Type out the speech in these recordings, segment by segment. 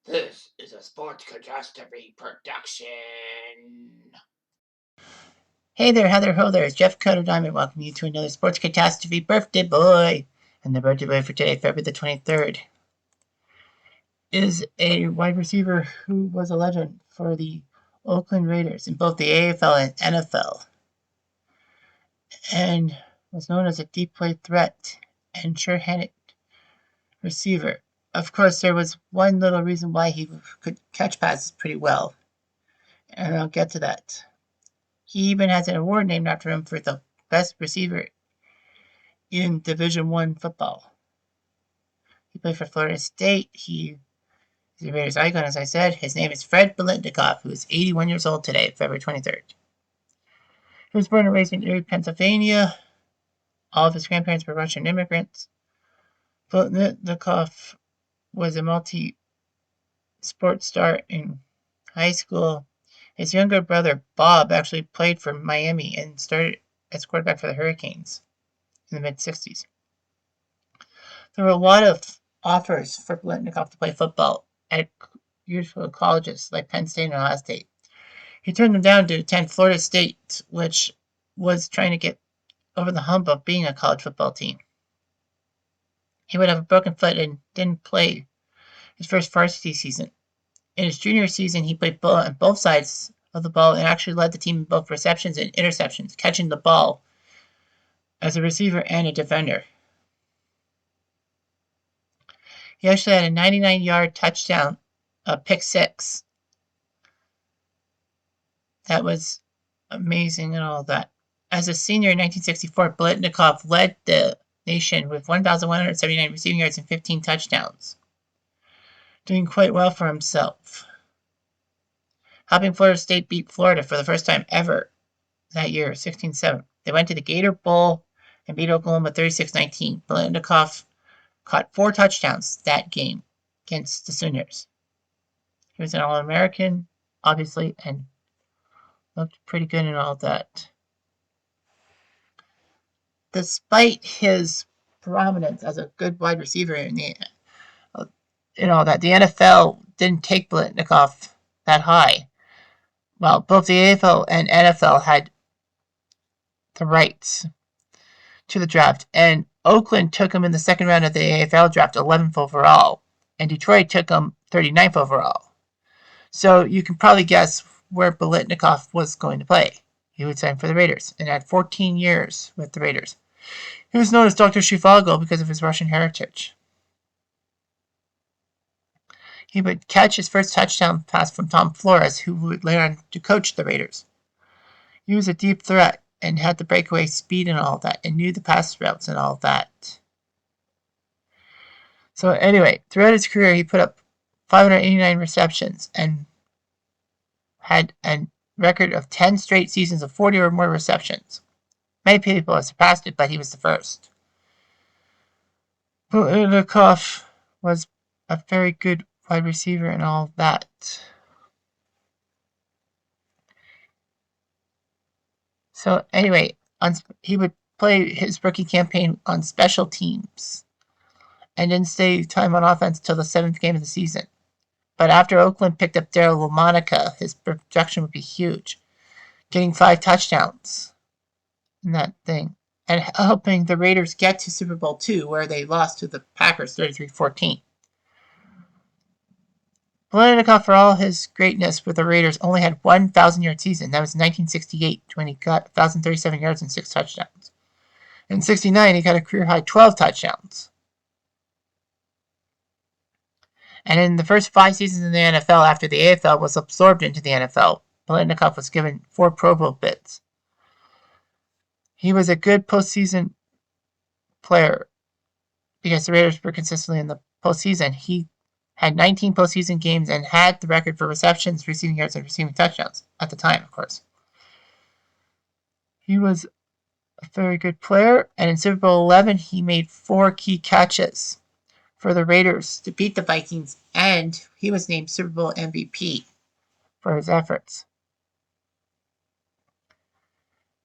This is a Sports Catastrophe production. Hey there, Heather, ho there, it's Jeff Coder Diamond welcoming you to another Sports Catastrophe birthday boy. And the birthday boy for today, February the 23rd, is a wide receiver who was a legend for the Oakland Raiders in both the AFL and NFL, and was known as a deep play threat and sure-handed receiver. Of course, there was one little reason why he could catch passes pretty well, and I'll get to that. He even has an award named after him for the best receiver in Division I football. He played for Florida State. He is a Raiders icon, as I said. His name is Fred Bilentikoff, who is 81 years old today, February 23rd. He was born and raised in Erie, Pennsylvania. All of his grandparents were Russian immigrants. Bilentikoff was a multi-sport star in high school. His younger brother, Bob, actually played for Miami and started as quarterback for the Hurricanes in the mid-60s. There were a lot of offers for Bilentikoff to play football at beautiful colleges like Penn State and Ohio State. He turned them down to attend Florida State, which was trying to get over the hump of being a college football team. He would have a broken foot and didn't play his first varsity season. In his junior season, he played on both sides of the ball and actually led the team in both receptions and interceptions, catching the ball as a receiver and a defender. He actually had a 99-yard touchdown, a pick six. That was amazing and all that. As a senior in 1964, Bilentikoff led the nation with 1,179 receiving yards and 15 touchdowns, doing quite well for himself. Helping Florida State beat Florida for the first time ever that year, 16-7. They went to the Gator Bowl and beat Oklahoma 36-19. Bilentikoff caught 4 touchdowns that game against the Sooners. He was an All-American, obviously, and looked pretty good in all that. Despite his prominence as a good wide receiver in all that, the NFL didn't take Bilentikoff that high. Well, both the AFL and NFL had the rights to the draft, and Oakland took him in the second round of the AFL draft, 11th overall, and Detroit took him 39th overall. So you can probably guess where Bilentikoff was going to play. He would sign for the Raiders and had 14 years with the Raiders. He was known as Dr. Zhivago because of his Russian heritage. He would catch his first touchdown pass from Tom Flores, who would later on to coach the Raiders. He was a deep threat and had the breakaway speed and all that, and knew the pass routes and all that. So anyway, throughout his career, he put up 589 receptions and had a record of 10 straight seasons of 40 or more receptions. Many people have surpassed it, but he was the first. Bilentikoff was a very good wide receiver and all that. So anyway, he would play his rookie campaign on special teams and didn't stay time on offense till the 7th game of the season. But after Oakland picked up Darryl LaMonica, his production would be huge, getting 5 touchdowns in that thing, and helping the Raiders get to Super Bowl II, where they lost to the Packers 33-14. Bilentikoff, for all his greatness with the Raiders, only had 1,000-yard season. That was 1968, when he got 1,037 yards and 6 touchdowns. In 69, he got a career-high 12 touchdowns. And in the first 5 seasons in the NFL, after the AFL was absorbed into the NFL, Bilentikoff was given 4 Pro Bowl bids. He was a good postseason player because the Raiders were consistently in the postseason. He had 19 postseason games and had the record for receptions, receiving yards, and receiving touchdowns at the time, of course. He was a very good player, and in Super Bowl 11, he made 4 key catches for the Raiders to beat the Vikings, and he was named Super Bowl MVP for his efforts.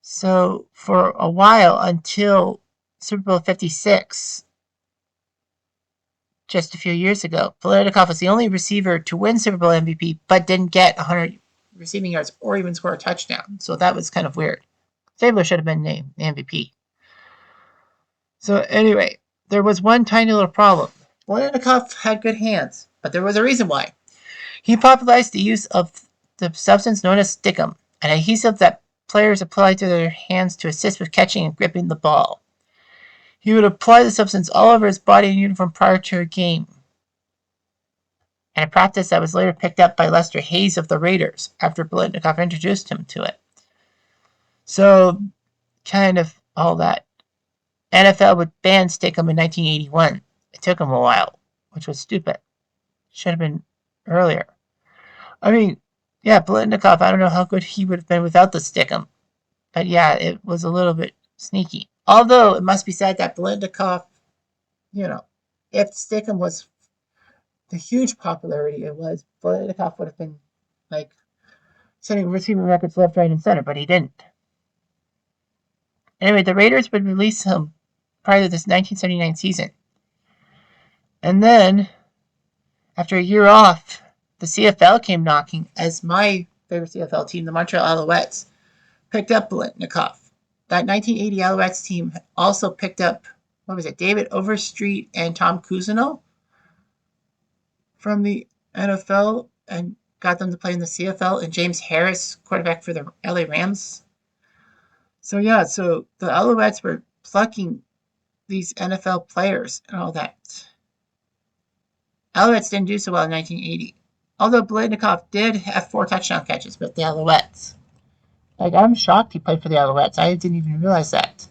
So for a while, until Super Bowl 56, just a few years ago. Bilentikoff was the only receiver to win Super Bowl MVP, but didn't get 100 receiving yards or even score a touchdown. So that was kind of weird. Stabler should have been named MVP. So anyway, there was one tiny little problem. Bilentikoff had good hands, but there was a reason why. He popularized the use of the substance known as stickum, an adhesive that players apply to their hands to assist with catching and gripping the ball. He would apply the substance all over his body and uniform prior to a game, and a practice that was later picked up by Lester Hayes of the Raiders after Bilentikoff introduced him to it. So, kind of all that. NFL would ban stickum in 1981. It took him a while, which was stupid. Should have been earlier. I mean, yeah, Bilentikoff, I don't know how good he would have been without the stickum. But yeah, it was a little bit sneaky. Although, it must be said that Bilentikoff, if stickum was the huge popularity it was, Bilentikoff would have been, setting receiving records left, right, and center, but he didn't. Anyway, the Raiders would release him prior to this 1979 season. And then, after a year off, the CFL came knocking as my favorite CFL team, the Montreal Alouettes, picked up Bilentikoff. That 1980 Alouettes team also picked up, David Overstreet and Tom Cousineau from the NFL and got them to play in the CFL, and James Harris, quarterback for the LA Rams. So the Alouettes were plucking these NFL players and all that. Alouettes didn't do so well in 1980. Although Bilentikoff did have 4 touchdown catches with the Alouettes. I'm shocked he played for the Alouettes. I didn't even realize that.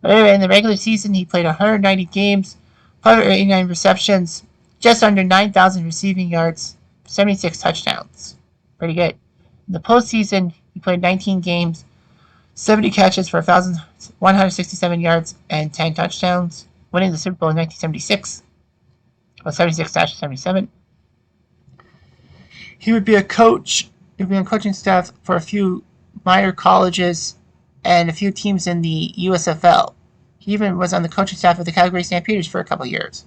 But anyway, in the regular season, he played 190 games, 589 receptions, just under 9,000 receiving yards, 76 touchdowns. Pretty good. In the postseason, he played 19 games, 70 catches for 1,167 yards and 10 touchdowns, winning the Super Bowl in 1976. Well, 76-77. He would be a coach. He would be on coaching staff for a few minor colleges and a few teams in the USFL. He even was on the coaching staff of the Calgary Stampeders for a couple of years.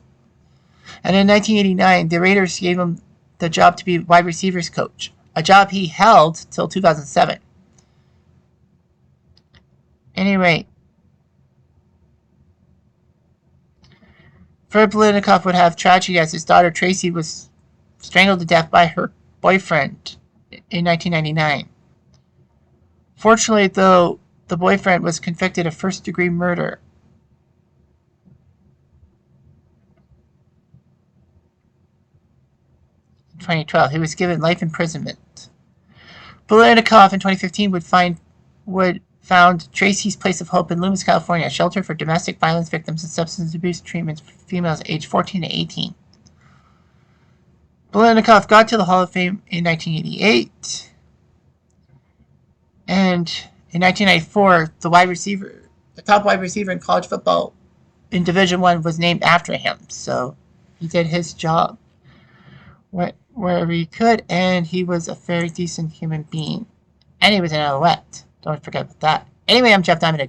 And in 1989, the Raiders gave him the job to be wide receivers coach, a job he held till 2007. Anyway, Fred Bilentikoff would have tragedy as his daughter Tracy was strangled to death by her boyfriend in 1999. Fortunately, though, the boyfriend was convicted of first-degree murder. In 2012, he was given life imprisonment. Bilentikoff in 2015 found Tracy's Place of Hope in Loomis, California, a shelter for domestic violence victims and substance abuse treatments for females aged 14 to 18. Bilentikoff got to the Hall of Fame in 1988. And in 1994, the top wide receiver in college football in Division I was named after him. So he did his job wherever he could, and he was a very decent human being. And he was an Alouette. Don't forget about that. Anyway, I'm Jeff Diamond.